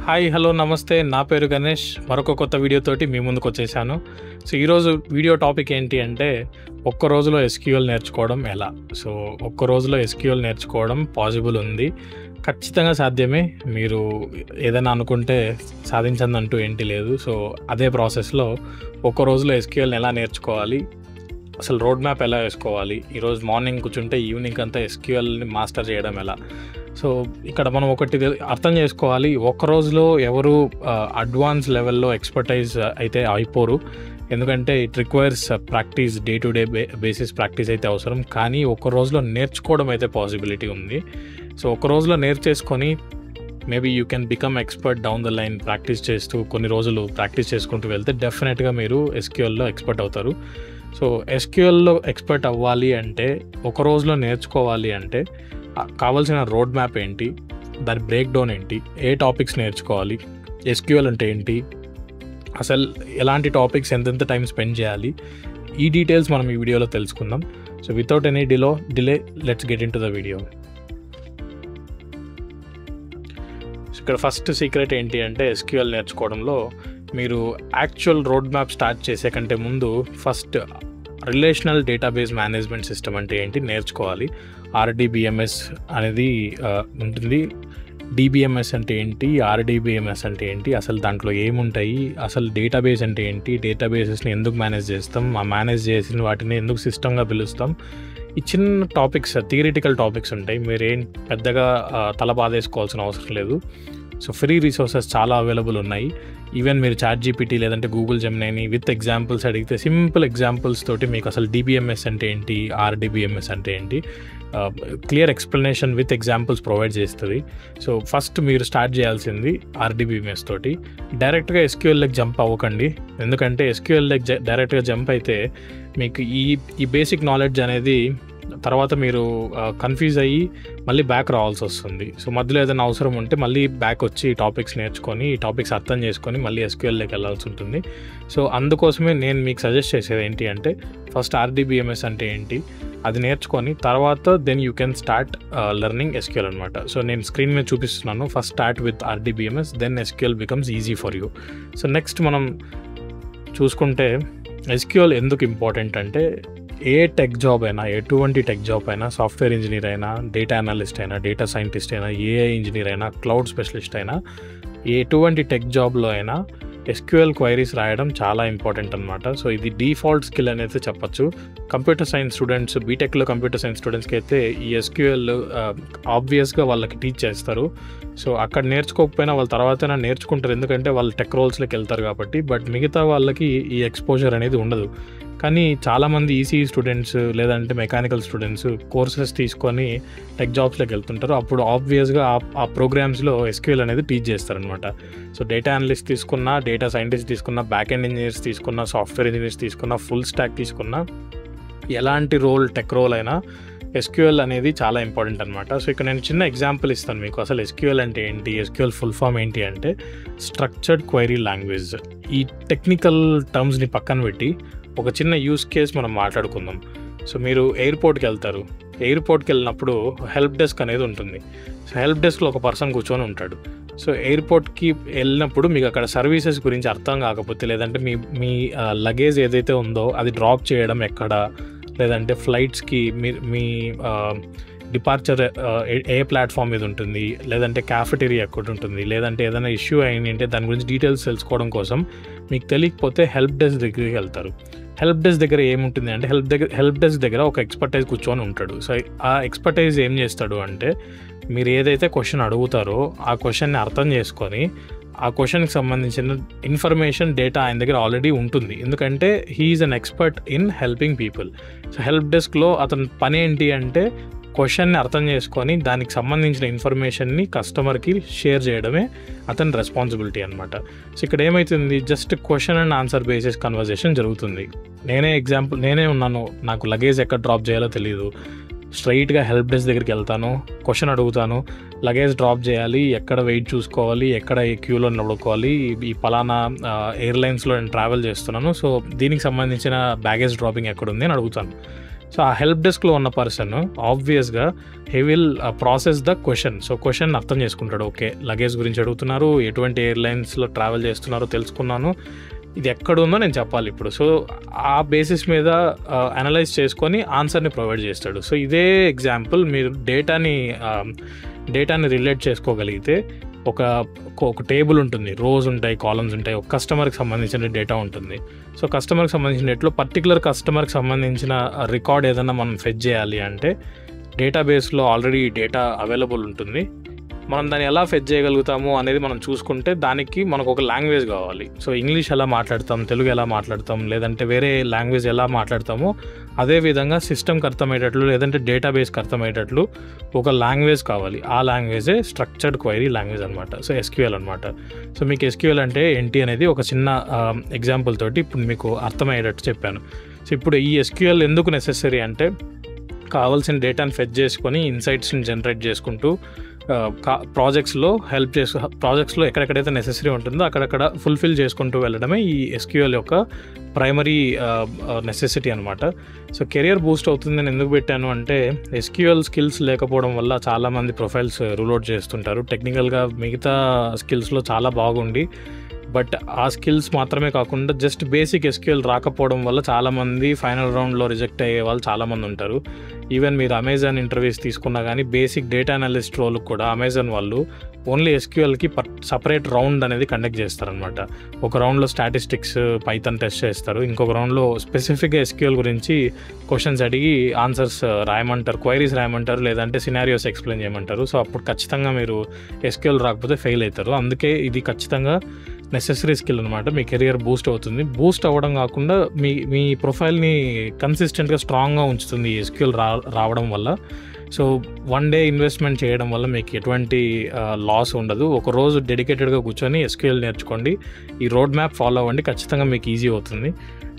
Hi, hello, నమస్తే. నా పేరు గణేష్. మరొక కొత్త వీడియోతోటి మీ ముందుకు వచ్చేసాను. సో ఈరోజు వీడియో టాపిక్ ఏంటి అంటే, ఒక్క రోజులో ఎస్క్యూఎల్ నేర్చుకోవడం ఎలా? సో ఒక్క రోజులో ఎస్క్యూఎల్ నేర్చుకోవడం పాసిబుల్ ఉంది, ఖచ్చితంగా సాధ్యమే. మీరు ఏదైనా అనుకుంటే సాధించదంటూ ఏంటి లేదు. సో అదే ప్రాసెస్లో ఒక్క రోజులో ఎస్క్యూఎల్ని ఎలా నేర్చుకోవాలి, అసలు రోడ్ మ్యాప్ ఎలా వేసుకోవాలి, ఈరోజు మార్నింగ్ కూర్చుంటే ఈవినింగ్ అంతా ఎస్క్యూఎల్ని మాస్టర్ చేయడం ఎలా? సో ఇక్కడ మనం ఒకటి అర్థం చేసుకోవాలి, ఒక్క రోజులో ఎవరు అడ్వాన్స్ లెవెల్లో ఎక్స్పర్టైజ్ అయితే అయిపోరు. ఎందుకంటే it requires practice, day to day basis practice అయితే అవసరం. కానీ ఒక్క రోజులో నేర్చుకోవడం అయితే పాసిబిలిటీ ఉంది. సో ఒక్క రోజులో నేర్చేసుకొని maybe you can become expert down the line. Practice చేస్తూ కొన్ని రోజులు ప్రాక్టీస్ చేసుకుంటూ వెళ్తే డెఫినెట్గా మీరు ఎస్క్యూఎల్లో ఎక్స్పర్ట్ అవుతారు. సో ఎస్క్యూఎల్లో ఎక్స్పర్ట్ అవ్వాలి అంటే, ఒక రోజులో నేర్చుకోవాలి అంటే కావాల్సిన రోడ్ మ్యాప్ ఏంటి, దాని బ్రేక్ డౌన్ ఏంటి, ఏ టాపిక్స్ నేర్చుకోవాలి, ఎస్క్యూఎల్ అంటే ఏంటి, అసలు ఎలాంటి టాపిక్స్ ఎంతెంత టైం స్పెండ్ చేయాలి, ఈ డీటెయిల్స్ మనం ఈ వీడియోలో తెలుసుకుందాం. So without any delay let's get in to the video. ఇక్కడ ఫస్ట్ సీక్రెట్ ఏంటి అంటే, ఎస్క్యూఎల్ నేర్చుకోవడంలో మీరు యాక్చువల్ రోడ్ మ్యాప్ స్టార్ట్ చేసే కంటే ముందు first relational database management system అంటే ఏంటి నేర్చుకోవాలి. ఆర్డీబీఎంఎస్ అనేది ఉంటుంది. డిబిఎంఎస్ అంటే ఏంటి, ఆర్డీబీఎంఎస్ అంటే ఏంటి, అసలు దాంట్లో ఏముంటాయి, అసలు డేటాబేస్ అంటే ఏంటి, డేటాబేసెస్ని ఎందుకు మేనేజ్ చేస్తాం, ఆ మేనేజ్ చేసిన వాటిని ఎందుకు సిస్టమ్గా పిలుస్తాం, ఈ చిన్న టాపిక్స్, థియరిటికల్ టాపిక్స్ ఉంటాయి. మీరేం పెద్దగా తల బాధేసుకోవాల్సిన అవసరం లేదు. సో ఫ్రీ రిసోర్సెస్ చాలా అవైలబుల్ ఉన్నాయి. ఈవెన్ మీరు చాట్జీపీటీ లేదంటే గూగుల్ జెమినైని విత్ ఎగ్జాంపుల్స్ అడిగితే సింపుల్ ఎగ్జాంపుల్స్ తోటి మీకు అసలు డిబిఎంఎస్ అంటే ఏంటి, ఆర్డీబీఎంఎస్ అంటే ఏంటి, clear explanation with examples provide చేస్తుంది. సో ఫస్ట్ మీరు స్టార్ట్ చేయాల్సింది ఆర్డీబీఎంఎస్ తోటి. డైరెక్ట్గా ఎస్క్యూఎల్కి జంప్ అవ్వకండి. ఎందుకంటే ఎస్క్యూఎల్కి డైరెక్ట్గా జంప్ అయితే మీకు ఈ బేసిక్ నాలెడ్జ్ అనేది తర్వాత మీరు కన్ఫ్యూజ్ అయ్యి మళ్ళీ బ్యాక్ రావాల్సి వస్తుంది. సో మధ్యలో ఏదైనా అవసరం ఉంటే మళ్ళీ బ్యాక్ వచ్చి ఈ టాపిక్స్ నేర్చుకొని, ఈ టాపిక్స్ అర్థం చేసుకొని మళ్ళీ ఎస్క్యూఎల్లోకి వెళ్ళాల్సి ఉంటుంది. సో అందుకోసమే నేను మీకు సజెస్ట్ చేసేది ఏంటి అంటే, ఫస్ట్ ఆర్డీబీఎంఎస్ అంటే ఏంటి అది నేర్చుకొని తర్వాత then you can start learning SQL అనమాట. సో నేను స్క్రీన్ మీద చూపిస్తున్నాను. First start with RDBMS, then SQL becomes easy for you. So next మనం చూసుకుంటే ఎస్క్యూఎల్ ఎందుకు ఇంపార్టెంట్ అంటే, ఏ టెక్ జాబ్ అయినా, ఎటువంటి టెక్ జాబ్ అయినా, సాఫ్ట్వేర్ ఇంజనీర్ అయినా, డేటా అనలిస్ట్ అయినా, డేటా సైంటిస్ట్ అయినా, ఏఐ ఇంజనీర్ అయినా, క్లౌడ్ స్పెషలిస్ట్ అయినా, ఎటువంటి టెక్ జాబ్లో అయినా ఎస్క్యూఎల్ క్వైరీస్ రాయడం చాలా ఇంపార్టెంట్ అనమాట. సో ఇది డిఫాల్ట్ స్కిల్ అనేది చెప్పచ్చు. కంప్యూటర్ సైన్స్ స్టూడెంట్స్, బీటెక్లో కంప్యూటర్ సైన్స్ స్టూడెంట్స్కి అయితే ఈ ఎస్క్యూఎల్ ఆబ్వియస్గా వాళ్ళకి టీచ్ చేస్తారు. సో అక్కడ నేర్చుకోకపోయినా వాళ్ళ తర్వాతైనా నేర్చుకుంటారు, ఎందుకంటే వాళ్ళు టెక్ రోల్స్లోకి వెళ్తారు కాబట్టి. బట్ మిగతా వాళ్ళకి ఈ ఎక్స్పోజర్ అనేది ఉండదు. కానీ చాలామంది ఈసీఈ స్టూడెంట్స్ లేదంటే మెకానికల్ స్టూడెంట్స్ కోర్సెస్ తీసుకొని టెక్ జాబ్స్లోకి వెళ్తుంటారు. అప్పుడు ఆబ్వియస్గా ఆ ప్రోగ్రామ్స్లో ఎస్క్యూఎల్ అనేది టీచ్ చేస్తారనమాట. సో డేటా అనలిస్ట్ తీసుకున్నా, డేటా సైంటిస్ట్ తీసుకున్నా, బ్యాక్ ఎండ్ ఇంజనీర్స్ తీసుకున్నా, సాఫ్ట్వేర్ ఇంజనీర్స్ తీసుకున్నా, ఫుల్ స్టాక్ తీసుకున్నా, ఎలాంటి రోల్, టెక్ రోల్ అయినా ఎస్క్యూఎల్ అనేది చాలా ఇంపార్టెంట్ అనమాట. సో ఇక్కడ నేను చిన్న ఎగ్జాంపుల్ ఇస్తాను మీకు. అసలు ఎస్క్యూఎల్ అంటే ఏంటి, ఎస్క్యూఎల్ ఫుల్ ఫామ్ ఏంటి అంటే స్ట్రక్చర్డ్ క్వైరీ లాంగ్వేజ్. ఈ టెక్నికల్ టర్మ్స్ని పక్కన పెట్టి ఒక చిన్న యూస్ కేస్ మనం మాట్లాడుకుందాం. సో మీరు ఎయిర్పోర్ట్కి వెళ్తారు. ఎయిర్పోర్ట్కి వెళ్ళినప్పుడు హెల్ప్ డెస్క్ అనేది ఉంటుంది. సో హెల్ప్ డెస్క్లో ఒక పర్సన్ కూర్చొని ఉంటాడు. సో ఎయిర్పోర్ట్కి వెళ్ళినప్పుడు మీకు అక్కడ సర్వీసెస్ గురించి అర్థం కాకపోతే, లేదంటే మీ లగేజ్ ఏదైతే ఉందో అది డ్రాప్ చేయడం ఎక్కడ, లేదంటే ఫ్లైట్స్కి మీ డిపార్చర్ ఏ ప్లాట్ఫామ్ మీద ఉంటుంది, లేదంటే క్యాఫెటేరియా ఎక్కడ ఉంటుంది, లేదంటే ఏదైనా ఇష్యూ అయిందంటే దాని గురించి డీటెయిల్స్ తెలుసుకోవడం కోసం మీకు తెలియకపోతే హెల్ప్ డెస్క్ దగ్గరికి వెళ్తారు. హెల్ప్ డెస్క్ దగ్గర ఏముంటుంది అంటే, హెల్ప్ డెస్క్ దగ్గర ఒక ఎక్స్పర్టైజ్ కూర్చొని ఉంటాడు. సో ఆ ఎక్స్పర్టైజ్ ఏం చేస్తాడు అంటే, మీరు ఏదైతే క్వశ్చన్ అడుగుతారో ఆ క్వశ్చన్ని అర్థం చేసుకొని ఆ క్వశ్చన్కి సంబంధించిన ఇన్ఫర్మేషన్, డేటా ఆయన దగ్గర ఆల్రెడీ ఉంటుంది. ఎందుకంటే he is an expert in helping people. So help డెస్క్లో అతని పని ఏంటి అంటే, క్వశ్చన్ని అర్థం చేసుకొని దానికి సంబంధించిన ఇన్ఫర్మేషన్ని కస్టమర్కి షేర్ చేయడమే అతని రెస్పాన్సిబిలిటీ అనమాట. సో ఇక్కడ ఏమవుతుంది, just question and answer basis conversation జరుగుతుంది. నేనే ఉన్నాను, నాకు లగేజ్ ఎక్కడ డ్రాప్ చేయాలో తెలియదు. స్ట్రైట్గా హెల్ప్ డెస్క్ దగ్గరికి వెళ్తాను, క్వశ్చన్ అడుగుతాను, లగేజ్ డ్రాప్ చేయాలి, ఎక్కడ వెయిట్ చూసుకోవాలి, ఎక్కడ ఏ క్యూలో నిలబడుకోవాలి, ఈ పలానా ఎయిర్లైన్స్లో నేను ట్రావెల్ చేస్తున్నాను, సో దీనికి సంబంధించిన బ్యాగేజ్ డ్రాపింగ్ ఎక్కడ ఉంది అని అడుగుతాను. సో ఆ హెల్ప్ డెస్క్లో ఉన్న పర్సన్ ఆబ్వియస్గా he will process the question. So question అర్థం చేసుకుంటాడు, ఓకే లగేజ్ గురించి అడుగుతున్నారు, ఎటువంటి ఎయిర్లైన్స్లో ట్రావెల్ చేస్తున్నారో తెలుసుకున్నాను, ఇది ఎక్కడ ఉందో నేను చెప్పాలి ఇప్పుడు. సో ఆ బేసిస్ మీద అనలైజ్ చేసుకొని ఆన్సర్ని ప్రొవైడ్ చేస్తాడు. సో ఇదే ఎగ్జాంపుల్ మీరు డేటాని రిలేట్ చేసుకోగలిగితే ఒక టేబుల్ ఉంటుంది, రోస్ ఉంటాయి, కాలమ్స్ ఉంటాయి, ఒక కస్టమర్కి సంబంధించిన డేటా ఉంటుంది. సో కస్టమర్కి సంబంధించిన డేటాలో పర్టికులర్ కస్టమర్కి సంబంధించిన రికార్డ్ ఏదైనా మనం ఫెచ్ చేయాలి అంటే డేటాబేస్లో ఆల్రెడీ డేటా అవైలబుల్ ఉంటుంది. మనం దాన్ని ఎలా ఫెచ్ చేయగలుగుతాము అనేది మనం చూసుకుంటే దానికి మనకు ఒక లాంగ్వేజ్ కావాలి. సో ఇంగ్లీష్ ఎలా మాట్లాడతాం, తెలుగు ఎలా మాట్లాడతాం, లేదంటే వేరే లాంగ్వేజ్ ఎలా మాట్లాడతామో అదేవిధంగా సిస్టమ్కి అర్థమయ్యేటట్లు లేదంటే డేటాబేస్కి అర్థమయ్యేటట్లు ఒక లాంగ్వేజ్ కావాలి. ఆ లాంగ్వేజే స్ట్రక్చర్డ్ క్వైరీ లాంగ్వేజ్ అనమాట. సో SQL అనమాట. సో మీకు SQL అంటే ఏంటి అనేది ఒక చిన్న ఎగ్జాంపుల్ తోటి ఇప్పుడు మీకు అర్థమయ్యేటట్టు చెప్పాను. సో ఇప్పుడు ఈ SQL ఎందుకు నెసెసరీ అంటే కావాల్సిన డేటాని ఫెచ్ చేసుకొని ఇన్సైట్స్ని జనరేట్ చేసుకుంటూ ప్రాజెక్ట్స్లో ఎక్కడెక్కడైతే నెసెసరీ ఉంటుందో అక్కడక్కడ ఫుల్ఫిల్ చేసుకుంటూ వెళ్ళడమే ఈ SQL యొక్క ప్రైమరీ నెసెసిటీ అనమాట. సో కెరియర్ బూస్ట్ అవుతుంది నేను ఎందుకు పెట్టాను అంటే SQL స్కిల్స్ లేకపోవడం వల్ల చాలామంది ప్రొఫైల్స్ రూల్ అవుట్ చేస్తుంటారు. టెక్నికల్గా మిగతా స్కిల్స్లో చాలా బాగుండి బట్ ఆ స్కిల్స్ మాత్రమే కాకుండా జస్ట్ బేసిక్ SQL రాకపోవడం వల్ల చాలామంది ఫైనల్ రౌండ్లో రిజెక్ట్ అయ్యే వాళ్ళు చాలామంది ఉంటారు. ఈవెన్ మీరు అమెజాన్ ఇంటర్వ్యూస్ తీసుకున్నా కానీ బేసిక్ డేటా అనలిస్ట్ రోల్కి కూడా అమెజాన్ వాళ్ళు ఓన్లీ SQLకి సపరేట్ రౌండ్ అనేది కండక్ట్ చేస్తారనమాట. ఒక రౌండ్లో స్టాటిస్టిక్స్ పైథాన్ టెస్ట్ చేస్తారు, ఇంకొక రౌండ్లో స్పెసిఫిక్గా SQL గురించి క్వశ్చన్స్ అడిగి ఆన్సర్స్ రాయమంటారు, క్వైరీస్ రాయమంటారు, లేదంటే సినారియోస్ ఎక్స్ప్లెయిన్ చేయమంటారు. సో అప్పుడు ఖచ్చితంగా మీరు SQL రాకపోతే ఫెయిల్ అవుతారు. అందుకే ఇది ఖచ్చితంగా నెసెసరీ స్కిల్ అనమాట. మీ కెరియర్ బూస్ట్ అవుతుంది. బూస్ట్ అవ్వడం కాకుండా మీ ప్రొఫైల్ని కన్సిస్టెంట్గా స్ట్రాంగ్గా ఉంచుతుంది ఈ SQL రావడం వల్ల. సో వన్ డే ఇన్వెస్ట్మెంట్ చేయడం వల్ల మీకు ఎటువంటి లాస్ ఉండదు. ఒక రోజు డెడికేటెడ్గా కూర్చొని SQL నేర్చుకోండి, ఈ రోడ్ మ్యాప్ ఫాలో అవ్వండి, ఖచ్చితంగా మీకు ఈజీ అవుతుంది.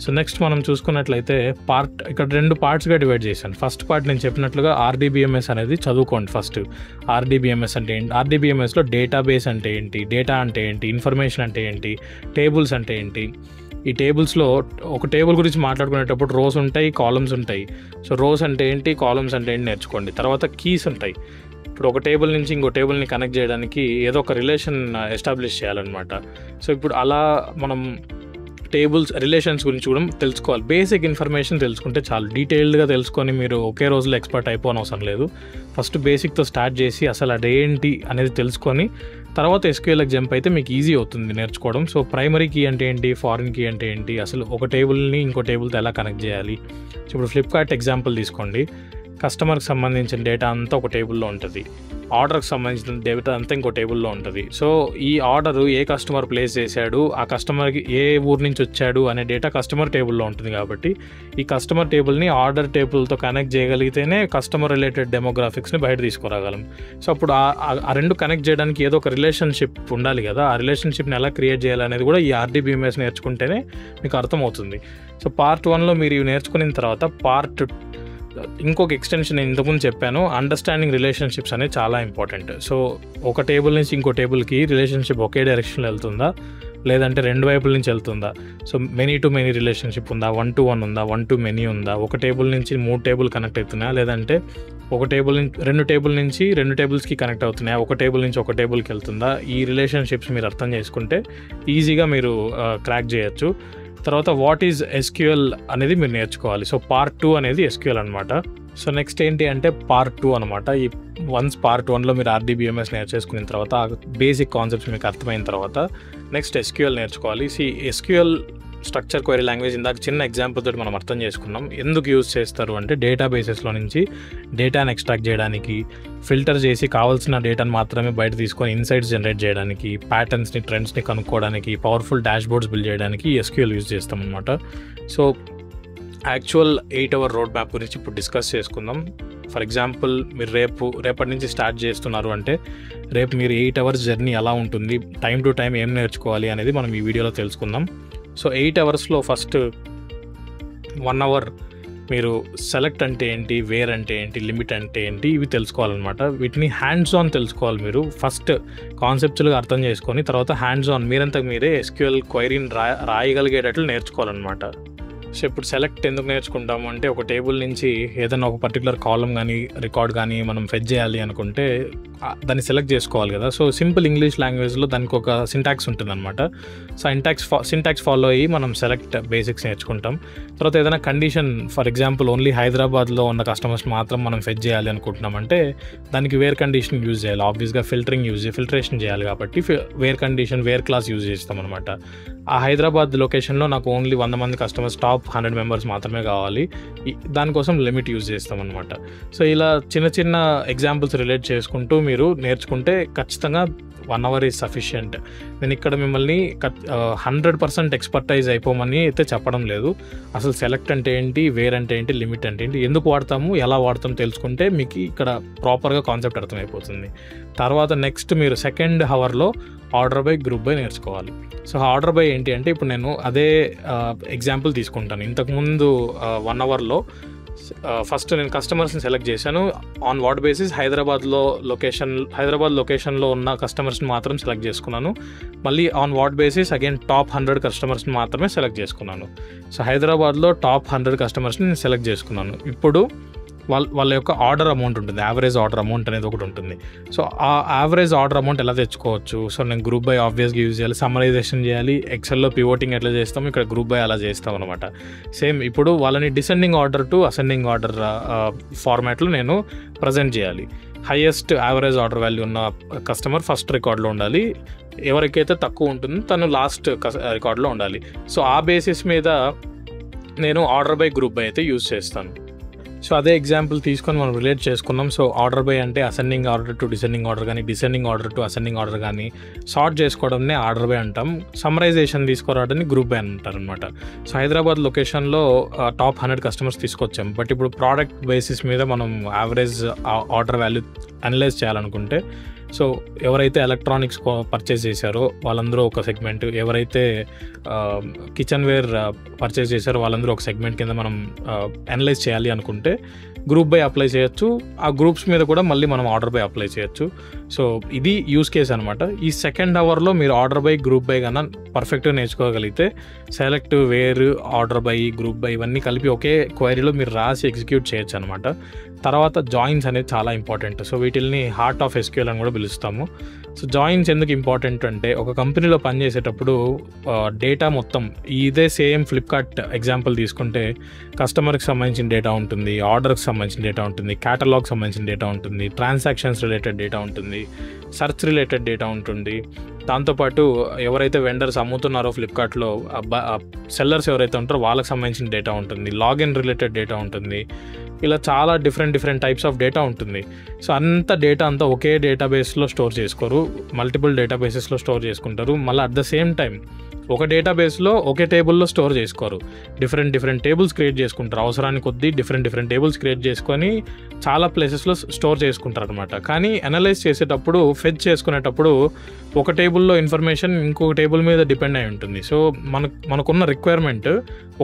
సో నెక్స్ట్ మనం చూసుకున్నట్లయితే ఇక్కడ 2 పార్ట్స్గా డివైడ్ చేశాను. ఫస్ట్ పార్ట్ నేను చెప్పినట్లుగా RDBMS అనేది చదువుకోండి. ఫస్ట్ RDBMS అంటే ఏంటి, RDBMSలో డేటాబేస్ అంటే ఏంటి, డేటా అంటే ఏంటి, ఇన్ఫర్మేషన్ అంటే ఏంటి, టేబుల్స్ అంటే ఏంటి. ఈ టేబుల్స్లో ఒక టేబుల్ గురించి మాట్లాడుకునేటప్పుడు రోస్ ఉంటాయి, కాలమ్స్ ఉంటాయి. సో రోస్ అంటే ఏంటి, కాలమ్స్ అంటే ఏంటి నేర్చుకోండి. తర్వాత కీస్ ఉంటాయి. ఇప్పుడు ఒక టేబుల్ నుంచి ఇంకో టేబుల్ని కనెక్ట్ చేయడానికి ఏదో ఒక రిలేషన్ ఎస్టాబ్లిష్ చేయాలన్నమాట. సో ఇప్పుడు అలా మనం రిలేషన్స్ గురించి కూడా తెలుసుకోవాలి. బేసిక్ ఇన్ఫర్మేషన్ తెలుసుకుంటే చాలు. డీటెయిల్డ్గా తెలుసుకొని మీరు ఒకే రోజులో ఎక్స్పర్ట్ అయిపోని అవసరం లేదు. ఫస్ట్ బేసిక్తో స్టార్ట్ చేసి అసలు అదేంటి అనేది తెలుసుకొని తర్వాత SQLకి జంప్ అయితే మీకు ఈజీ అవుతుంది నేర్చుకోవడం. సో ప్రైమరీ కీ అంటే ఏంటి, ఫారిన్ కీ అంటే ఏంటి, అసలు ఒక టేబుల్ని ఇంకో టేబుల్తో ఎలా కనెక్ట్ చేయాలి. సో ఇప్పుడు ఫ్లిప్కార్ట్ ఎగ్జాంపుల్ తీసుకోండి. కస్టమర్కి సంబంధించిన డేటా అంతా ఒక టేబుల్లో ఉంటుంది, ఆర్డర్కి సంబంధించిన డేటా అంతా ఇంకో టేబుల్లో ఉంటుంది. సో ఈ ఆర్డర్ ఏ కస్టమర్ ప్లేస్ చేశాడు, ఆ కస్టమర్కి ఏ ఊరు నుంచి వచ్చాడు అనే డేటా కస్టమర్ టేబుల్లో ఉంటుంది. కాబట్టి ఈ కస్టమర్ టేబుల్ని ఆర్డర్ టేబుల్తో కనెక్ట్ చేయగలిగితేనే కస్టమర్ రిలేటెడ్ డెమోగ్రాఫిక్స్ని బయట తీసుకురాగలం. సో అప్పుడు ఆ రెండు కనెక్ట్ చేయడానికి ఏదో ఒక రిలేషన్షిప్ ఉండాలి కదా. ఆ రిలేషన్షిప్ని ఎలా క్రియేట్ చేయాలనేది కూడా ఈ RDBMS నేర్చుకుంటేనే మీకు అర్థమవుతుంది. సో పార్ట్ 1లో మీరు ఇవి నేర్చుకున్న తర్వాత ఇంకొక ఎక్స్టెన్షన్ నేను ఇంతకుముందు చెప్పాను, అండర్స్టాండింగ్ రిలేషన్షిప్స్ అనేది చాలా ఇంపార్టెంట్. సో ఒక టేబుల్ నుంచి ఇంకో టేబుల్కి రిలేషన్షిప్ ఒకే డైరెక్షన్లో వెళ్తుందా, లేదంటే 2 వైపుల నుంచి వెళ్తుందా. So many to many relationship ఉందా, 1 to 1 ఉందా, 1 to many ఉందా, ఒక టేబుల్ నుంచి 3 టేబుల్ కనెక్ట్ అవుతున్నాయా, లేదంటే ఒక టేబుల్ నుంచి 2 టేబుల్ నుంచి 2 టేబుల్స్కి కనెక్ట్ అవుతున్నాయా, ఒక టేబుల్ నుంచి ఒక టేబుల్కి వెళ్తుందా. ఈ రిలేషన్షిప్స్ మీరు అర్థం చేసుకుంటే ఈజీగా మీరు క్రాక్ చేయొచ్చు. తర్వాత వాట్ ఈజ్ SQL అనేది మీరు నేర్చుకోవాలి. సో పార్ట్ 2 అనేది SQL అనమాట. సో నెక్స్ట్ ఏంటి అంటే పార్ట్ 2 అనమాట. ఈ వన్స్ పార్ట్ 1లో మీరు RDBMS నేర్చేసుకున్న తర్వాత బేసిక్ కాన్సెప్ట్స్ మీకు అర్థమైన తర్వాత నెక్స్ట్ SQL నేర్చుకోవాలి. SQL స్ట్రక్చర్ క్వైరీ లాంగ్వేజ్ ఇందాక చిన్న ఎగ్జాంపుల్ తోటి మనం అర్థం చేసుకున్నాం. ఎందుకు యూజ్ చేస్తారు అంటే డేటాబేసెస్లో నుంచి డేటాను ఎక్స్ట్రాక్ట్ చేయడానికి, ఫిల్టర్ చేసి కావాల్సిన డేటాను మాత్రమే బయట తీసుకొని ఇన్సైట్స్ జనరేట్ చేయడానికి, ప్యాటర్న్స్ని ట్రెండ్స్ని కనుక్కోవడానికి, పవర్ఫుల్ డాష్బోర్డ్స్ బిల్డ్ చేయడానికి SQL యూజ్ చేస్తాం అనమాట. So actual 8-hour road map గురించి ఇప్పుడు డిస్కస్ చేసుకుందాం. ఫర్ ఎగ్జాంపుల్ మీరు రేపటి నుంచి స్టార్ట్ చేస్తున్నారు అంటే రేపు మీరు 8 hours జర్నీ ఎలా ఉంటుంది, టైం టు టైం ఏం నేర్చుకోవాలి అనేది మనం ఈ వీడియోలో తెలుసుకుందాం. సో 8 hours ఫస్ట్ 1 hour మీరు సెలెక్ట్ అంటే ఏంటి, వేర్ అంటే ఏంటి, లిమిట్ అంటే ఏంటి, ఇవి తెలుసుకోవాలన్నమాట. వీటిని హ్యాండ్స్ ఆన్ తెలుసుకోవాలి. మీరు ఫస్ట్ కాన్సెప్చువల్గా అర్థం చేసుకొని తర్వాత హ్యాండ్స్ ఆన్ మీరంతకు మీరే SQL క్వైరీని రాయగలిగేటట్లు నేర్చుకోవాలన్నమాట. సో ఇప్పుడు సెలెక్ట్ ఎందుకు నేర్చుకుంటాము అంటే ఒక టేబుల్ నుంచి ఏదైనా ఒక పర్టికులర్ కాలం కానీ రికార్డ్ కానీ మనం ఫెచ్ చేయాలి అనుకుంటే దాన్ని సెలెక్ట్ చేసుకోవాలి కదా. సో సింపుల్ ఇంగ్లీష్ లాంగ్వేజ్లో దానికి ఒక సింటాక్స్ ఉంటుందన్నమాట. సో సింటాక్స్ ఫాలో అయ్యి మనం సెలెక్ట్ బేసిక్స్ నేర్చుకుంటాం. తర్వాత ఏదైనా కండిషన్, ఫర్ ఎగ్జాంపుల్ ఓన్లీ హైదరాబాద్లో ఉన్న కస్టమర్స్ మాత్రం మనం ఫెచ్ చేయాలి అనుకుంటున్నామంటే దానికి వేర్ కండిషన్ యూజ్ చేయాలి. ఆబ్వియస్గా ఫిల్టరేషన్ చేయాలి కాబట్టి where condition where class use చేస్తాం అనమాట. ఆ హైదరాబాద్ లొకేషన్లో నాకు ఓన్లీ 100 మంది కస్టమర్స్, టాప్ 100 మెంబర్స్ మాత్రమే కావాలి, దానికోసం లిమిట్ యూజ్ చేస్తాం అనమాట. సో ఇలా చిన్న చిన్న ఎగ్జాంపుల్స్ రిలేట్ చేసుకుంటూ మీరు నేర్చుకుంటే ఖచ్చితంగా 1 hour ఈజ్ సఫిషియంట్. నేను ఇక్కడ మిమ్మల్ని 100% ఎక్స్పర్టైజ్ అయిపోమని అయితే చెప్పడం లేదు. అసలు సెలెక్ట్ అంటే ఏంటి, వేర్ అంటే ఏంటి, లిమిట్ అంటే ఏంటి, ఎందుకు వాడతాము, ఎలా వాడతాం తెలుసుకుంటే మీకు ఇక్కడ ప్రాపర్గా కాన్సెప్ట్ అర్థమైపోతుంది. తర్వాత నెక్స్ట్ మీరు సెకండ్ అవర్లో ఆర్డర్ బై, గ్రూప్ బై నేర్చుకోవాలి. సో ఆర్డర్ బై ఏంటి అంటే ఇప్పుడు నేను అదే ఎగ్జాంపుల్ తీసుకుంటాను. ఇంతకుముందు 1 hourలో ఫస్ట్ నేను కస్టమర్స్ని సెలెక్ట్ చేశాను. ఆన్ వాట్ బేసిస్ హైదరాబాద్ లొకేషన్లో ఉన్న కస్టమర్స్ని మాత్రం సెలెక్ట్ చేసుకున్నాను. మళ్ళీ on what basis again top 100 కస్టమర్స్ని మాత్రమే సెలెక్ట్ చేసుకున్నాను. సో హైదరాబాద్లో టాప్ 100 కస్టమర్స్ని నేను సెలెక్ట్ చేసుకున్నాను. ఇప్పుడు వాళ్ళ యొక్క ఆర్డర్ అమౌంట్ ఉంటుంది, యావరేజ్ ఆర్డర్ అమౌంట్ అనేది ఒకటి ఉంటుంది. సో ఆ యావరేజ్ ఆర్డర్ అమౌంట్ ఎలా తెచ్చుకోవచ్చు? సో నేను గ్రూప్ బై ఆబ్వియస్గా యూజ్ చేయాలి, సమ్మరైజేషన్ చేయాలి, ఎక్సెల్లో పివోటింగ్ ఎట్లా చేస్తాము, ఇక్కడ గ్రూప్ బై అలా చేస్తాం అనమాట. సేమ్ ఇప్పుడు వాళ్ళని descending order to ascending order ఫార్మాట్లో నేను ప్రజెంట్ చేయాలి. హైయెస్ట్ యావరేజ్ ఆర్డర్ వాల్యూ ఉన్న కస్టమర్ ఫస్ట్ రికార్డ్లో ఉండాలి, ఎవరికైతే తక్కువ ఉంటుందో తను లాస్ట్ రికార్డ్లో ఉండాలి. సో ఆ బేసిస్ మీద నేను ఆర్డర్ బై, గ్రూప్ బై అయితే యూజ్ చేస్తాను. సో అదే ఎగ్జాంపుల్ తీసుకొని మనం రిలేట్ చేసుకున్నాం. సో ఆర్డర్ బై అంటే ascending order to descending order కానీ, descending order to ascending order కానీ సార్ట్ చేసుకోవడంనే ఆర్డర్ బై అంటాం. సమ్మరైజేషన్ తీసుకురావడాన్ని గ్రూప్ బై అంటారు అనమాట. సో హైదరాబాద్ లొకేషన్లో టాప్ 100 కస్టమర్స్ తీసుకొచ్చాం, బట్ ఇప్పుడు ప్రోడక్ట్ బేసిస్ మీద మనం యావరేజ్ ఆర్డర్ వాల్యూ అనలైజ్ చేయాలనుకుంటే, సో ఎవరైతే ఎలక్ట్రానిక్స్ పర్చేస్ చేశారో వాళ్ళందరూ ఒక సెగ్మెంట్, ఎవరైతే కిచెన్ వేర్ పర్చేస్ చేశారో వాళ్ళందరూ ఒక సెగ్మెంట్ కింద మనం అనలైజ్ చేయాలి అనుకుంటే గ్రూప్ బై అప్లై చేయొచ్చు. ఆ గ్రూప్స్ మీద కూడా మళ్ళీ మనం ఆర్డర్ బై అప్లై చేయొచ్చు. సో ఇది యూస్ కేస్ అనమాట. ఈ సెకండ్ అవర్లో మీరు ఆర్డర్ బై, గ్రూప్ బై కన్నా పర్ఫెక్ట్గా నేర్చుకోగలిగితే select, where, order by, group by ఇవన్నీ కలిపి ఒకే క్వైరీలో మీరు రాసి ఎగ్జిక్యూట్ చేయొచ్చు అనమాట. తర్వాత జాయిన్స్ అనేది చాలా ఇంపార్టెంట్. సో వీటిల్ని హార్ట్ ఆఫ్ ఎస్క్యూఎల్ అని కూడా పిలుస్తాము. సో జాయిన్స్ ఎందుకు ఇంపార్టెంట్ అంటే ఒక కంపెనీలో పనిచేసేటప్పుడు డేటా మొత్తం ఇదే సేమ్ ఫ్లిప్కార్ట్ ఎగ్జాంపుల్ తీసుకుంటే కస్టమర్కి సంబంధించిన డేటా ఉంటుంది, ఆర్డర్కి సంబంధించిన డేటా ఉంటుంది, క్యాటలాగ్ సంబంధించిన డేటా ఉంటుంది, ట్రాన్సాక్షన్స్ రిలేటెడ్ డేటా ఉంటుంది, సెర్చ్ రిలేటెడ్ డేటా ఉంటుంది. దాంతోపాటు ఎవరైతే వెండర్స్ అమ్ముతున్నారో ఫ్లిప్కార్ట్లో సెల్లర్స్ ఎవరైతే ఉంటారో వాళ్ళకి సంబంధించిన డేటా ఉంటుంది, లాగిన్ రిలేటెడ్ డేటా ఉంటుంది. ఇలా చాలా డిఫరెంట్ టైప్స్ ఆఫ్ డేటా ఉంటుంది. సో అంత డేటా అంతా ఒకే డేటాబేస్లో స్టోర్ చేసుకోరు, మల్టిపుల్ డేటాబేసెస్లో స్టోర్ చేసుకుంటారు. మళ్ళీ అట్ ద సేమ్ టైం ఒక డేటాబేస్లో ఒకే టేబుల్లో స్టోర్ చేసుకోరు, డిఫరెంట్ టేబుల్స్ క్రియేట్ చేసుకుంటారు. అవసరానికి కొద్దీ డిఫరెంట్ టేబుల్స్ క్రియేట్ చేసుకొని చాలా ప్లేసెస్లో స్టోర్ చేసుకుంటారు అనమాట. కానీ అనలైజ్ చేసేటప్పుడు, ఫెచ్ చేసుకునేటప్పుడు ఒక టేబుల్లో ఇన్ఫర్మేషన్ ఇంకొక టేబుల్ మీద డిపెండ్ అయి ఉంటుంది. సో మనకున్న రిక్వైర్మెంట్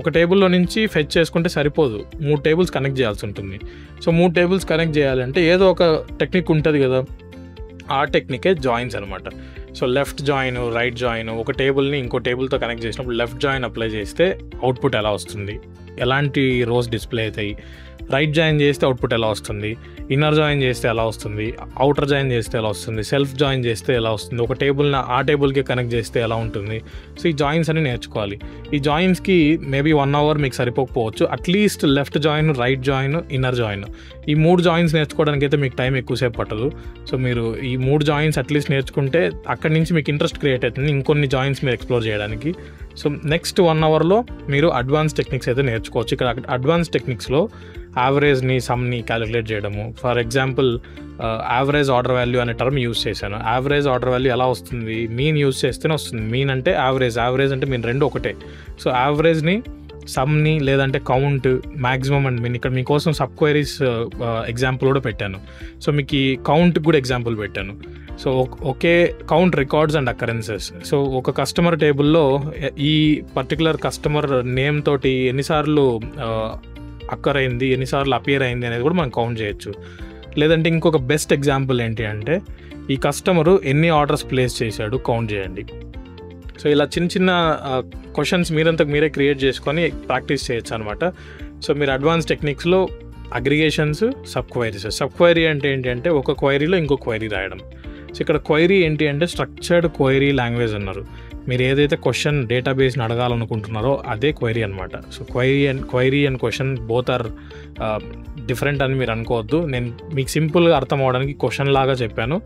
ఒక టేబుల్లో నుంచి ఫెచ్ చేసుకుంటే సరిపోదు, 3 టేబుల్స్ కనెక్ట్ చేయాల్సి ఉంటుంది. సో 3 టేబుల్స్ కనెక్ట్ చేయాలంటే ఏదో ఒక టెక్నిక్ ఉంటుంది కదా, ఆ టెక్నికే జాయిన్స్ అనమాట. So left join, right join, ఒక టేబుల్ని ఇంకో టేబుల్తో కనెక్ట్ చేసినప్పుడు లెఫ్ట్ జాయిన్ అప్లై చేస్తే అవుట్పుట్ ఎలా వస్తుంది, ఎలాంటి రోస్ డిస్ప్లే అవుతాయి, రైట్ జాయిన్ చేస్తే అవుట్పుట్ ఎలా వస్తుంది, ఇన్నర్ జాయిన్ చేస్తే ఎలా వస్తుంది, అవుటర్ జాయిన్ చేస్తే ఎలా వస్తుంది, సెల్ఫ్ జాయిన్ చేస్తే ఎలా వస్తుంది, ఒక టేబుల్ని ఆ టేబుల్కి కనెక్ట్ చేస్తే ఎలా ఉంటుంది. సో ఈ జాయిన్స్ అని నేర్చుకోవాలి. ఈ జాయిన్స్కి మేబీ 1 hour మీకు సరిపోకపోవచ్చు. At least left join, right join, inner join, ఈ 3 జాయిన్స్ నేర్చుకోవడానికి అయితే మీకు టైం ఎక్కువసేపు పట్టదు. సో మీరు ఈ 3 జాయిన్స్ అట్లీస్ట్ నేర్చుకుంటే అక్కడి నుంచి మీకు ఇంట్రెస్ట్ క్రియేట్ అవుతుంది ఇంకొన్ని జాయిన్స్ మీరు ఎక్స్ప్లోర్ చేయడానికి. సో నెక్స్ట్ 1 hourలో మీరు అడ్వాన్స్ టెక్నిక్స్ అయితే నేర్చుకోవచ్చు. ఇక్కడ అడ్వాన్స్ టెక్నిక్స్లో యావరేజ్ని, సమ్ని క్యాలిక్యులేట్ చేయడము. For example average order value అనే టర్మ్ యూజ్ చేశాను. యావరేజ్ ఆర్డర్ వాల్యూ ఎలా వస్తుంది, మీన్ యూజ్ చేస్తేనే వస్తుంది. మీన్ అంటే యావరేజ్ అంటే మీన్ రెండు ఒకటే. సో యావరేజ్ని, సమ్ని లేదంటే కౌంట్, మ్యాక్సిమం అండ్ మీన్. ఇక్కడ మీకోసం సబ్ క్వైరీస్ ఎగ్జాంపుల్ కూడా పెట్టాను. సో మీకు ఈ కౌంట్ కూడా ఎగ్జాంపుల్ పెట్టాను. So okay count records and occurrences. So ఒక కస్టమర్ టేబుల్లో ఈ పర్టికులర్ కస్టమర్ నేమ్ తోటి ఎన్నిసార్లు అక్కర్ అయింది, ఎన్నిసార్లు అపియర్ అయింది అనేది కూడా మనం కౌంట్ చేయొచ్చు. లేదంటే ఇంకొక బెస్ట్ ఎగ్జాంపుల్ ఏంటి అంటే ఈ కస్టమరు ఎన్ని ఆర్డర్స్ ప్లేస్ చేశాడు కౌంట్ చేయండి. సో ఇలా చిన్న చిన్న క్వశ్చన్స్ మీరంతకు మీరే క్రియేట్ చేసుకొని ప్రాక్టీస్ చేయొచ్చు అనమాట. సో మీరు అడ్వాన్స్ టెక్నిక్స్లో అగ్రిగేషన్స్, సబ్ క్వైరీ అంటే ఏంటంటే ఒక క్వైరీలో ఇంకో క్వైరీ రాయడం. సో ఇక్కడ క్వైరీ ఏంటి అంటే స్ట్రక్చర్డ్ క్వైరీ లాంగ్వేజ్ అన్నారు. మీరు ఏదైతే క్వశ్చన్ డేటాబేస్ని అడగాలనుకుంటున్నారో అదే క్వైరీ అనమాట. So query and question both are different అని మీరు అనుకోవద్దు. నేను మీకు సింపుల్గా అర్థం అవడానికి క్వశ్చన్ లాగా చెప్పాను.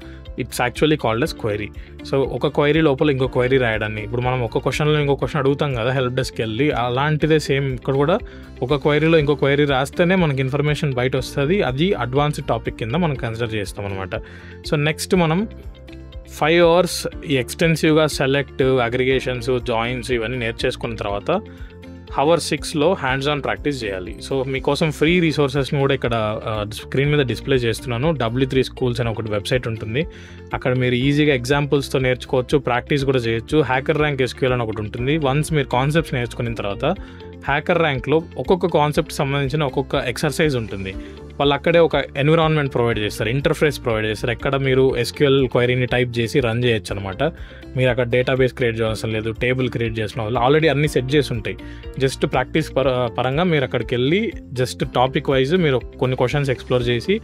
It's actually called as query. So ఒక క్వైరీ లోపల ఇంకో క్వైరీ రాయడాన్ని, ఇప్పుడు మనం ఒక క్వశ్చన్లో ఇంకో క్వశ్చన్ అడుగుతాం కదా హెల్ప్ డెస్క్కి వెళ్ళి, అలాంటిదే సేమ్ ఇక్కడ కూడా ఒక క్వైరీలో ఇంకో క్వైరీ రాస్తేనే మనకి ఇన్ఫర్మేషన్ బయట వస్తుంది. అది అడ్వాన్స్డ్ టాపిక్ కింద మనం కన్సిడర్ చేస్తాం అనమాట. సో నెక్స్ట్ మనం 5 hours ఈ ఎక్స్టెన్సివ్గా సెలెక్ట్, అగ్రిగేషన్స్, జాయిన్స్ ఇవన్నీ నేర్చేసుకున్న తర్వాత Hour 6లో హ్యాండ్స్ ఆన్ ప్రాక్టీస్ చేయాలి. సో మీకోసం ఫ్రీ రీసోర్సెస్ని కూడా ఇక్కడ స్క్రీన్ మీద డిస్ప్లే చేస్తున్నాను. W3 Schools అని ఒకటి వెబ్సైట్ ఉంటుంది. అక్కడ మీరు ఈజీగా ఎగ్జాంపుల్స్తో నేర్చుకోవచ్చు, ప్రాక్టీస్ కూడా చేయొచ్చు. హ్యాకర్ ర్యాంక్ SQL అని ఒకటి ఉంటుంది. వన్స్ మీరు కాన్సెప్ట్స్ నేర్చుకున్న తర్వాత హ్యాకర్ ర్యాంక్లో ఒక్కొక్క కాన్సెప్ట్ సంబంధించిన ఒక్కొక్క ఎక్సర్సైజ్ ఉంటుంది. వాళ్ళు అక్కడే ఒక ఎన్విరాన్మెంట్ ప్రొవైడ్ చేస్తారు, ఇంటర్ఫేస్ ప్రొవైడ్ చేస్తారు. ఎక్కడ మీరు SQL క్వైరీని టైప్ చేసి రన్ చేయొచ్చు అనమాట. మీరు అక్కడ డేటాబేస్ క్రియేట్ చేయాల్సిన లేదు, టేబుల్ క్రియేట్ చేసిన వాళ్ళు ఆల్రెడీ అన్నీ సెట్ చేసి ఉంటాయి. జస్ట్ ప్రాక్టీస్ పరంగా మీరు అక్కడికి వెళ్ళి జస్ట్ టాపిక్ వైజ్ మీరు కొన్ని క్వశ్చన్స్ ఎక్స్ప్లోర్ చేసి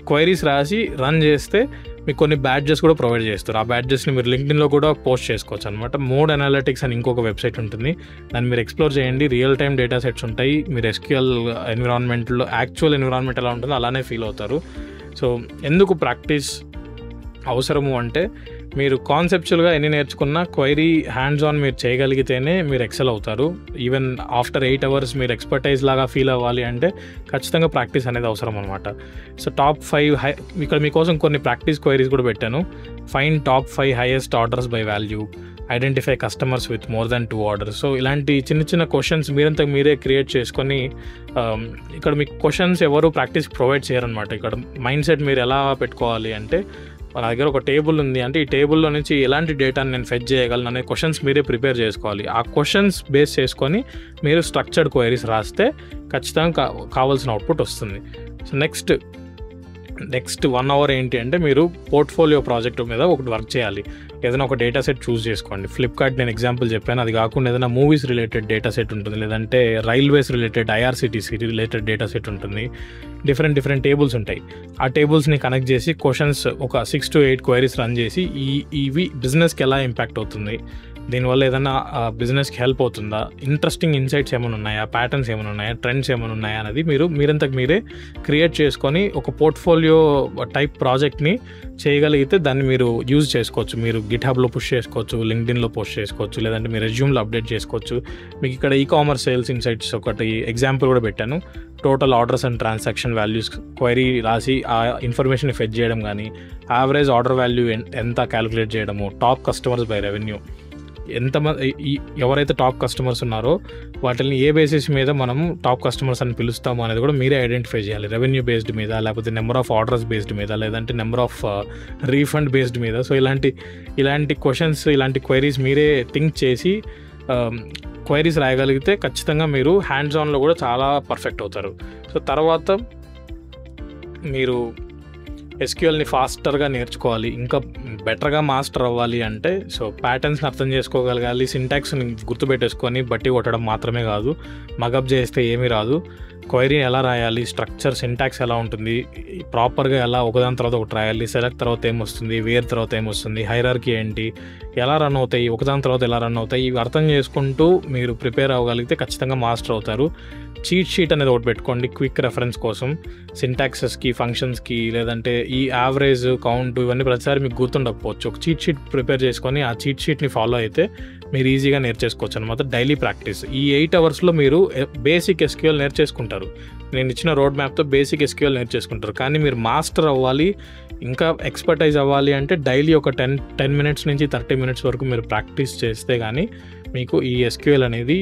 క్వైరీస్ రాసి రన్ చేస్తే మీకు కొన్ని బ్యాడ్జెస్ కూడా ప్రొవైడ్ చేస్తారు. ఆ బ్యాడ్జెస్ని మీరు లింక్డ్ఇన్లో కూడా పోస్ట్ చేసుకోవచ్చు అనమాట. మోడ్ అనాలిటిక్స్ అని ఇంకొక వెబ్సైట్ ఉంటుంది, దాన్ని మీరు ఎక్స్ప్లోర్ చేయండి. రియల్ టైమ్ డేటా సెట్స్ ఉంటాయి. మీరు SQL ఎన్విరాన్మెంట్లో యాక్చువల్ ఎన్విరాన్మెంట్ ఎలా ఉంటుందో అలానే ఫీల్ అవుతారు. సో ఎందుకు ప్రాక్టీస్ అవసరము అంటే మీరు కాన్సెప్చువల్గా ఎన్ని నేర్చుకున్నా క్వైరీ హ్యాండ్స్ ఆన్ మీరు చేయగలిగితేనే మీరు ఎక్సెల్ అవుతారు. ఈవెన్ ఆఫ్టర్ 8 hours మీరు ఎక్స్పర్టైజ్ లాగా ఫీల్ అవ్వాలి అంటే ఖచ్చితంగా ప్రాక్టీస్ అనేది అవసరం అనమాట. సో టాప్ 5 ఇక్కడ మీకోసం కొన్ని ప్రాక్టీస్ క్వైరీస్ కూడా పెట్టాను. Find top 5 highest orders by value, identify customers with more than 2 orders. So ఇలాంటి చిన్న చిన్న క్వశ్చన్స్ మీరంతా మీరే క్రియేట్ చేసుకొని, ఇక్కడ మీకు క్వశ్చన్స్ ఎవరు ప్రాక్టీస్ ప్రొవైడ్ చేయరనమాట. ఇక్కడ మైండ్ సెట్ మీరు ఎలా పెట్టుకోవాలి అంటే మన దగ్గర ఒక టేబుల్ ఉంది అంటే ఈ టేబుల్లో నుంచి ఎలాంటి డేటాని నేను ఫెచ్ చేయగలను అనే క్వశ్చన్స్ మీరే ప్రిపేర్ చేసుకోవాలి. ఆ క్వశ్చన్స్ బేస్ చేసుకొని మీరు స్ట్రక్చర్డ్ క్వైరీస్ రాస్తే ఖచ్చితంగా కావాల్సిన అవుట్పుట్ వస్తుంది. సో నెక్స్ట్ 1 hour ఏంటి అంటే మీరు పోర్ట్ఫోలియో ప్రాజెక్ట్ మీద ఒకటి వర్క్ చేయాలి. ఏదైనా ఒక డేటా సెట్ చూస్ చేసుకోండి. ఫ్లిప్కార్ట్ నేను ఎగ్జాంపుల్ చెప్పాను, అది కాకుండా ఏదైనా మూవీస్ రిలేటెడ్ డేటా సెట్ ఉంటుంది, లేదంటే railways related IRCTC related data set ఉంటుంది. డిఫరెంట్ టేబుల్స్ ఉంటాయి. ఆ టేబుల్స్ని కనెక్ట్ చేసి క్వశ్చన్స్ ఒక 6 to 8 క్వైరీస్ రన్ చేసి ఇవి బిజినెస్కి ఎలా ఇంపాక్ట్ అవుతుంది, దీనివల్ల ఏదైనా బిజినెస్కి హెల్ప్ అవుతుందా, ఇంట్రెస్టింగ్ ఇన్సైట్స్ ఏమైనా ఉన్నాయా, ప్యాటర్న్స్ ఏమైనా ఉన్నాయా, ట్రెండ్స్ ఏమైనా ఉన్నాయా అనేది మీరంతకు మీరే క్రియేట్ చేసుకొని ఒక పోర్ట్ఫోలియో టైప్ ప్రాజెక్ట్ని చేయగలిగితే దాన్ని మీరు యూజ్ చేసుకోవచ్చు. మీరు గిట్హబ్లో పుష్ చేసుకోవచ్చు, లింక్డ్ఇన్లో పోస్ట్ చేసుకోవచ్చు, లేదంటే మీరు రెజ్యూమ్లో అప్డేట్ చేసుకోవచ్చు. మీకు ఇక్కడ ఈకామర్స్ సేల్స్ ఇన్సైట్స్ ఒకటి ఎగ్జాంపుల్ కూడా పెట్టాను. Total orders and transaction values query రాసి ఆ ఇన్ఫర్మేషన్ ఫెచ్ చేయడం కానీ, యావరేజ్ ఆర్డర్ వాల్యూ ఎంత క్యాలిక్యులేట్ చేయడము, టాప్ కస్టమర్స్ బై రెవెన్యూ, ఎవరైతే టాప్ కస్టమర్స్ ఉన్నారో వాటిని ఏ బేసిస్ మీద మనం టాప్ కస్టమర్స్ అని పిలుస్తాము అనేది కూడా మీరే ఐడెంటిఫై చేయాలి. రెవెన్యూ బేస్డ్ మీద, లేకపోతే నెంబర్ ఆఫ్ ఆర్డర్స్ బేస్డ్ మీద, లేదంటే నెంబర్ ఆఫ్ రీఫండ్ బేస్డ్ మీద. సో ఇలాంటి క్వశ్చన్స్, ఇలాంటి క్వైరీస్ మీరే థింక్ చేసి క్వైరీస్ రాయగలిగితే ఖచ్చితంగా మీరు హ్యాండ్స్ ఆన్లో కూడా చాలా పర్ఫెక్ట్ అవుతారు. సో తర్వాత మీరు SQLని ఫాస్టర్గా నేర్చుకోవాలి, ఇంకా బెటర్గా మాస్టర్ అవ్వాలి అంటే సో ప్యాటర్న్స్ని అర్థం చేసుకోగలగాలి, సింటాక్స్ని గుర్తుపెట్టేసుకొని బట్టి కొట్టడం మాత్రమే కాదు, మగప్ చేస్తే ఏమీ రాదు. క్వైరీని ఎలా రాయాలి, స్ట్రక్చర్, సింటాక్స్ ఎలా ఉంటుంది, ప్రాపర్గా ఎలా ఒకదాని తర్వాత ఒకటి రాయాలి, సెలెక్ట్ తర్వాత ఏమొస్తుంది, వేర్ తర్వాత ఏమొస్తుంది, హైరార్కీ ఏంటి, ఎలా రన్ అవుతాయి, ఒకదాని తర్వాత ఎలా రన్ అవుతాయి, ఇవి అర్థం చేసుకుంటూ మీరు ప్రిపేర్ అవ్వగలిగితే ఖచ్చితంగా మాస్టర్ అవుతారు. చీట్ షీట్ అనేది ఒకటి పెట్టుకోండి క్విక్ రెఫరెన్స్ కోసం, సింటాక్సెస్కి, ఫంక్షన్స్కి, లేదంటే ఈ యావరేజ్, కౌంట్ ఇవన్నీ ప్రతిసారి మీకు గుర్తుండకపోవచ్చు. ఒక చీట్ షీట్ ప్రిపేర్ చేసుకొని ఆ చీట్ షీట్ని ఫాలో అయితే మీరు ఈజీగా నేర్చేసుకోవచ్చు అనమాట. Daily practice. ఈ 8 hours మీరు బేసిక్ SQL నేర్చేసుకుంటారు. నేను ఇచ్చిన రోడ్ మ్యాప్తో బేసిక్ SQL నేర్చేసుకుంటారు. కానీ మీరు మాస్టర్ అవ్వాలి, ఇంకా ఎక్స్పర్టైజ్ అవ్వాలి అంటే డైలీ ఒక 10 minutes నుంచి 30 minutes వరకు మీరు ప్రాక్టీస్ చేస్తే కానీ మీకు ఈ SQL అనేది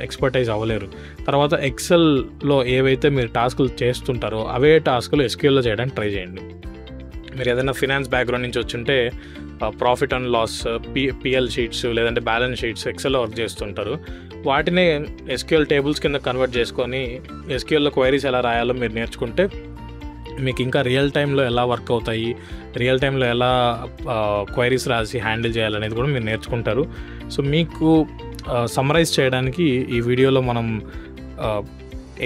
ఎక్స్పర్టైజ్ అవ్వలేరు. తర్వాత ఎక్సెల్లో ఏవైతే మీరు టాస్కులు చేస్తుంటారో అవే టాస్కులు SQLలో చేయడానికి ట్రై చేయండి. మీరు ఏదైనా ఫినాన్స్ బ్యాక్గ్రౌండ్ నుంచి వచ్చుంటే profit and loss, PL sheets, లేదంటే బ్యాలెన్స్ షీట్స్ ఎక్సెల్లో వర్క్ చేస్తుంటారు. వాటినే SQL టేబుల్స్ కింద కన్వర్ట్ చేసుకొని SQLలో క్వైరీస్ ఎలా రాయాలో మీరు నేర్చుకుంటే మీకు ఇంకా రియల్ టైంలో ఎలా వర్క్ అవుతాయి, రియల్ టైంలో ఎలా క్వైరీస్ రాసి హ్యాండిల్ చేయాలనేది కూడా మీరు నేర్చుకుంటారు. సో మీకు సమ్మరైజ్ చేయడానికి ఈ వీడియోలో మనం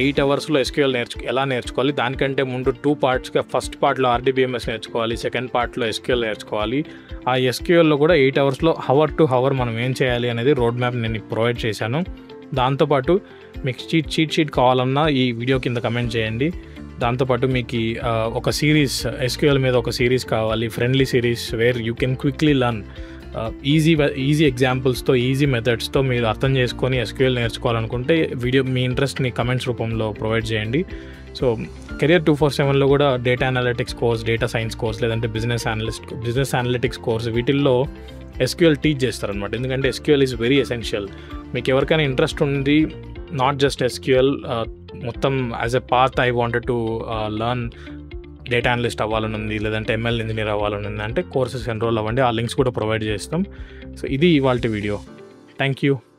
8 అవర్స్లో ఎస్క్యూఎల్ ఎలా నేర్చుకోవాలి, దానికంటే ముందు 2 పార్ట్స్గా ఫస్ట్ పార్ట్లో RDBMS నేర్చుకోవాలి, సెకండ్ పార్ట్లో ఎస్క్యూఎల్ నేర్చుకోవాలి. ఆ ఎస్క్యూఎల్లో కూడా 8 అవర్స్లో హవర్ టు హవర్ మనం ఏం చేయాలి అనేది రోడ్ మ్యాప్ నేను ప్రొవైడ్ చేశాను. దాంతోపాటు మీకు చీట్ షీట్ కావాలన్నా ఈ వీడియో కింద కమెంట్ చేయండి. దాంతోపాటు మీకు ఒక సిరీస్ ఎస్క్యూఎల్ మీద ఒక సిరీస్ కావాలి, friendly series where you can quickly learn easy ఎగ్జాంపుల్స్తో, ఈజీ మెథడ్స్తో మీరు అర్థం చేసుకొని ఎస్క్యూఎల్ నేర్చుకోవాలనుకుంటే మీ ఇంట్రెస్ట్ని కమెంట్స్ రూపంలో ప్రొవైడ్ చేయండి. సో కెరియర్ 247లో కూడా data analytics course, data science course, లేదంటే బిజినెస్ అనలిటిక్స్ కోర్స్, వీటిల్లో ఎస్క్యూఎల్ టీచ్ చేస్తారనమాట. ఎందుకంటే ఎస్క్యూఎల్ ఈజ్ వెరీ ఎసెన్షియల్. మీకు ఎవరికైనా ఇంట్రెస్ట్ ఉంది, నాట్ జస్ట్ ఎస్క్యూఎల్, మొత్తం as a path I wanted to learn data analyst అవ్వాలని ఉంది, లేదంటే ML ఇంజనీర్ అవ్వాలని ఉంది అంటే కోర్సెస్ ఎన్రోల్ అవ్వండి. ఆ లింక్స్ కూడా ప్రొవైడ్ చేస్తాం. సో ఇది ఇవాల్టి వీడియో. Thank you.